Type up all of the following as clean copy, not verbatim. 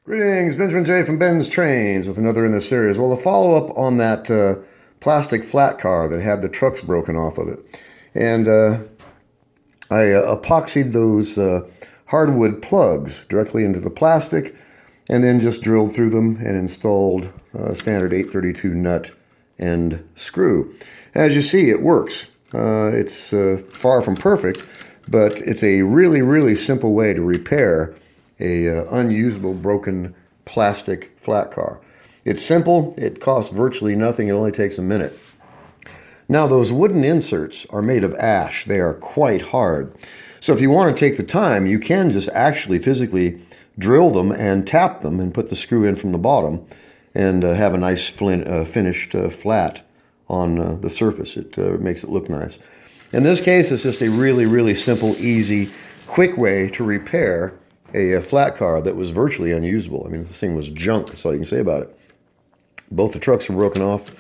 Greetings, Benjamin J. from Ben's Trains with another in this series. Well, a follow-up on that plastic flat car that had the trucks broken off of it. And I epoxied those hardwood plugs directly into the plastic and then just drilled through them and installed a standard 832 nut and screw. As you see, it works. It's far from perfect, but it's a really simple way to repair a unusable broken plastic flat car. It's simple, it costs virtually nothing, it only takes a minute. Now those wooden inserts are made of ash. They are quite hard. So if you want to take the time, you can just actually physically drill them and tap them and put the screw in from the bottom and have a nice finished flat on the surface. It makes it look nice. In this case, it's just a really simple, easy, quick way to repair a flat car that was virtually unusable. I mean, this thing was junk, that's all you can say about it. Both the trucks were broken off.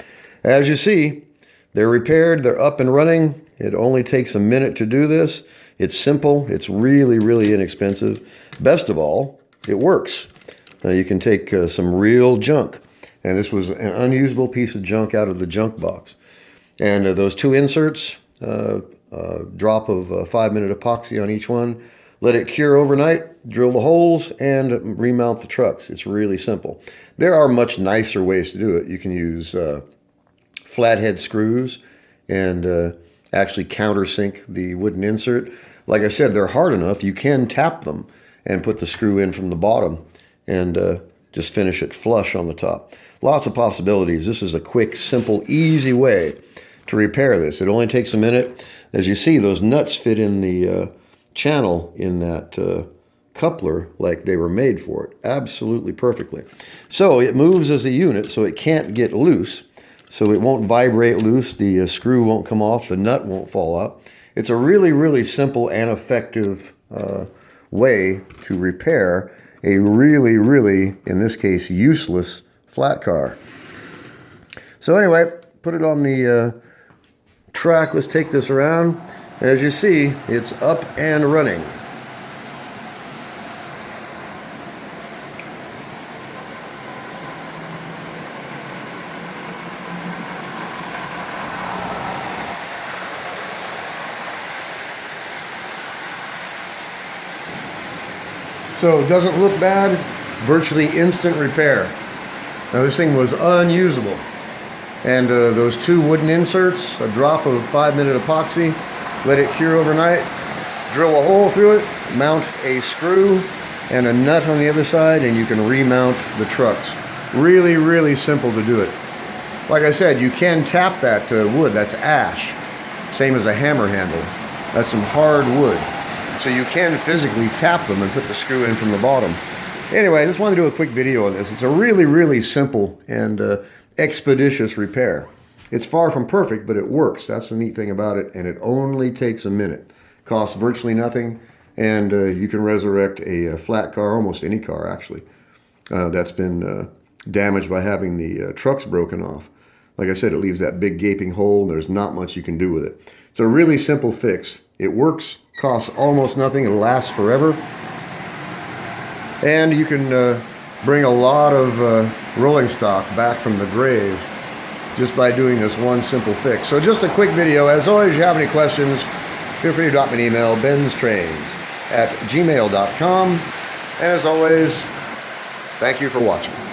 As you see, they're repaired, they're up and running. It only takes a minute to do this. It's simple, it's really inexpensive. Best of all, it works. You can take some real junk, and this was an unusable piece of junk out of the junk box. And those two inserts, a drop of 5-minute epoxy on each one, let it cure overnight, drill the holes, and remount the trucks. It's really simple. There are much nicer ways to do it. You can use flathead screws and actually countersink the wooden insert. Like I said, they're hard enough. You can tap them and put the screw in from the bottom and just finish it flush on the top. Lots of possibilities. This is a quick, simple, easy way to repair this. It only takes a minute. As you see, those nuts fit in the channel in that coupler like they were made for it, absolutely perfectly. So it moves as a unit, so it can't get loose, so it won't vibrate loose, the screw won't come off, the nut won't fall out. It's a really simple and effective way to repair a really, in this case, useless flat car. So anyway, put it on the track. Let's take this around. As you see, it's up and running. So it doesn't look bad, virtually instant repair. Now this thing was unusable. And those two wooden inserts, a drop of 5-minute epoxy, let it cure overnight, drill a hole through it, mount a screw and a nut on the other side, and you can remount the trucks. Really simple to do it. Like I said, you can tap that wood, that's ash, same as a hammer handle. That's some hard wood. So you can physically tap them and put the screw in from the bottom. Anyway, I just wanted to do a quick video on this. It's a really simple and expeditious repair. It's far from perfect, but it works. That's the neat thing about it, and it only takes a minute. Costs virtually nothing, and you can resurrect a flat car, almost any car actually, that's been damaged by having the trucks broken off. Like I said, it leaves that big gaping hole, and there's not much you can do with it. It's a really simple fix. It works, costs almost nothing, it'll last forever, and you can bring a lot of rolling stock back from the grave just by doing this one simple fix. So just a quick video. As always, if you have any questions, feel free to drop me an email, BENZTRAINZ@gmail.com. And as always, thank you for watching.